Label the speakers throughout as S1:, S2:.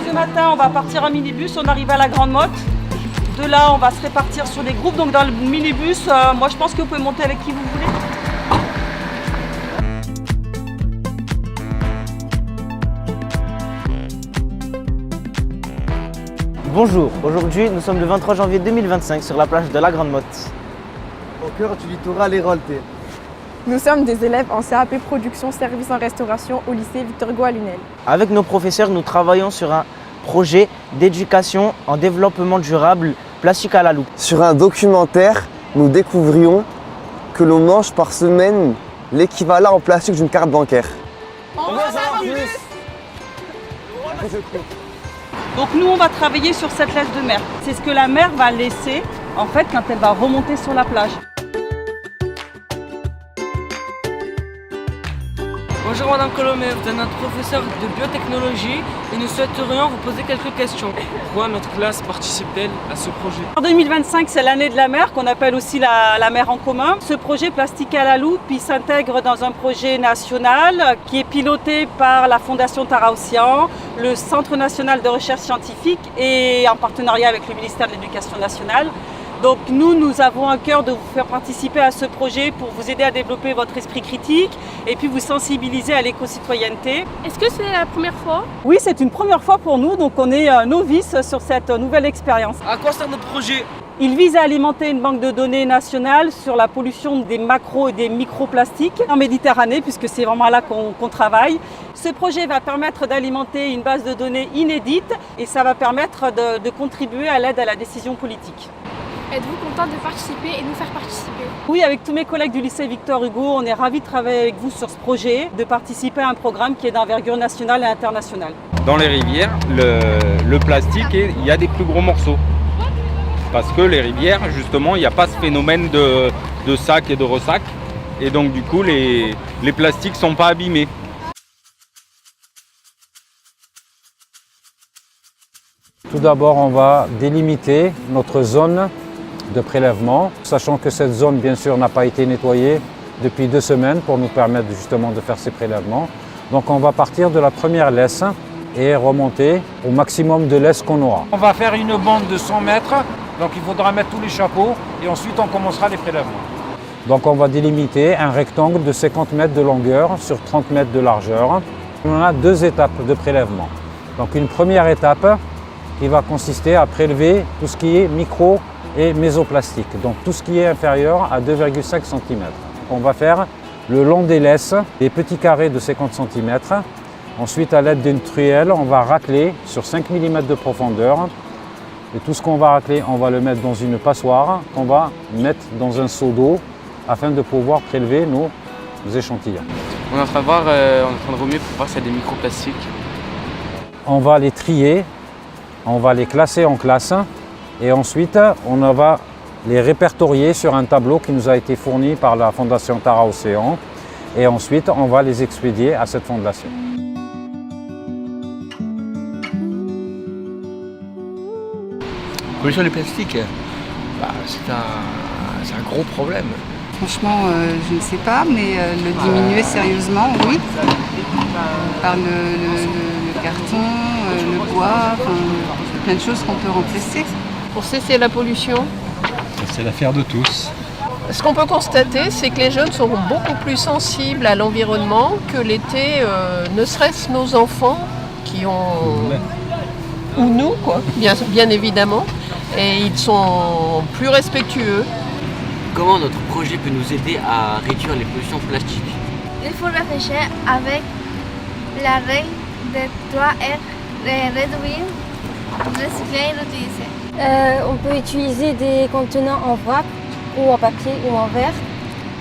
S1: Ce matin, on va partir en minibus, on arrive à la Grande Motte. De là, on va se répartir sur des groupes. Donc dans le minibus, moi je pense que vous pouvez monter avec qui vous voulez.
S2: Bonjour, aujourd'hui nous sommes le 23 janvier 2025 sur la plage de la Grande Motte.
S3: Au cœur du littoral héroltais.
S4: Nous sommes des élèves en CAP Production Service en Restauration au lycée Victor Hugo à Lunel.
S2: Avec nos professeurs, nous travaillons sur un projet d'éducation en développement durable plastique à la loupe.
S3: Sur un documentaire, nous découvrions que l'on mange par semaine l'équivalent en plastique d'une carte bancaire.
S4: On va savoir plus.
S1: Donc nous, on va travailler sur cette laisse de mer. C'est ce que la mer va laisser en fait quand elle va remonter sur la plage.
S5: Bonjour Madame Colomé, vous êtes notre professeur de biotechnologie et nous souhaiterions vous poser quelques questions. Pourquoi notre classe participe-t-elle à ce projet?
S1: En 2025, c'est l'année de la mer qu'on appelle aussi la mer en commun. Ce projet Plastique à la loupe, il s'intègre dans un projet national qui est piloté par la Fondation Tara Océan, le Centre national de recherche scientifique et en partenariat avec le ministère de l'Éducation nationale. Donc nous avons à cœur de vous faire participer à ce projet pour vous aider à développer votre esprit critique et puis vous sensibiliser à l'éco-citoyenneté.
S4: Est-ce que c'est la première fois?
S1: Oui, c'est une première fois pour nous, donc on est novices sur cette nouvelle expérience.
S5: À quoi sert notre projet?
S1: Il vise à alimenter une banque de données nationale sur la pollution des macro et des microplastiques en Méditerranée, puisque c'est vraiment là qu'on travaille. Ce projet va permettre d'alimenter une base de données inédite et ça va permettre de contribuer à l'aide à la décision politique.
S4: Êtes-vous content de participer et nous faire participer?
S1: Oui, avec tous mes collègues du lycée Victor Hugo, on est ravis de travailler avec vous sur ce projet, de participer à un programme qui est d'envergure nationale et internationale.
S6: Dans les rivières, le plastique, il y a des plus gros morceaux. Parce que les rivières, justement, il n'y a pas ce phénomène de sac et de ressac. Et donc, du coup, les plastiques ne sont pas abîmés.
S7: Tout d'abord, on va délimiter notre zone de prélèvement, sachant que cette zone, bien sûr, n'a pas été nettoyée depuis 2 semaines pour nous permettre justement de faire ces prélèvements. Donc on va partir de la première laisse et remonter au maximum de laisse qu'on aura. On va faire une bande de 100 mètres, donc il faudra mettre tous les chapeaux et ensuite on commencera les prélèvements. Donc on va délimiter un rectangle de 50 mètres de longueur sur 30 mètres de largeur. On a 2 étapes de prélèvement. Donc une première étape qui va consister à prélever tout ce qui est micro et mésoplastique, donc tout ce qui est inférieur à 2,5 cm. On va faire le long des laisses, des petits carrés de 50 cm. Ensuite, à l'aide d'une truelle, on va racler sur 5 mm de profondeur. Et tout ce qu'on va racler, on va le mettre dans une passoire qu'on va mettre dans un seau d'eau afin de pouvoir prélever nos échantillons.
S5: On est en train de voir, on est en train de remuer pour voir s'il y a des microplastiques.
S7: On va les trier, on va les classer en classes. Et ensuite, on va les répertorier sur un tableau qui nous a été fourni par la Fondation Tara Océan. Et ensuite, on va les expédier à cette fondation.
S8: La pollution du plastique, c'est un gros problème.
S9: Franchement, je ne sais pas, mais le diminuer sérieusement, oui. Par le carton, le bois, plein de choses qu'on peut remplacer.
S10: Pour cesser la pollution,
S8: C'est l'affaire de tous.
S10: ce qu'on peut constater, c'est que les jeunes seront beaucoup plus sensibles à l'environnement que l'étaient, ne serait-ce nos enfants qui ont... ou nous, quoi, bien évidemment. Et ils sont plus respectueux.
S11: Comment notre projet peut nous aider à réduire les pollutions plastiques?
S12: Il faut réfléchir avec la règle de 3R, réduire, recycler et réutiliser.
S13: On peut utiliser des contenants en vrac ou en papier ou en verre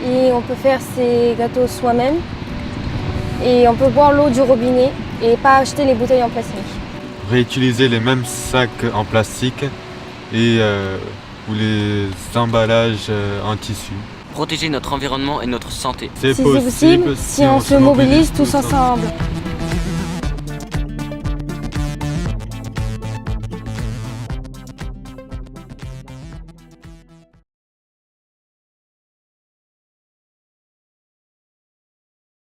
S13: et on peut faire ses gâteaux soi-même et on peut boire l'eau du robinet et pas acheter les bouteilles en plastique.
S14: Réutiliser les mêmes sacs en plastique et ou les emballages en tissu.
S11: Protéger notre environnement et notre santé.
S14: C'est
S13: possible si on se mobilise tous ensemble.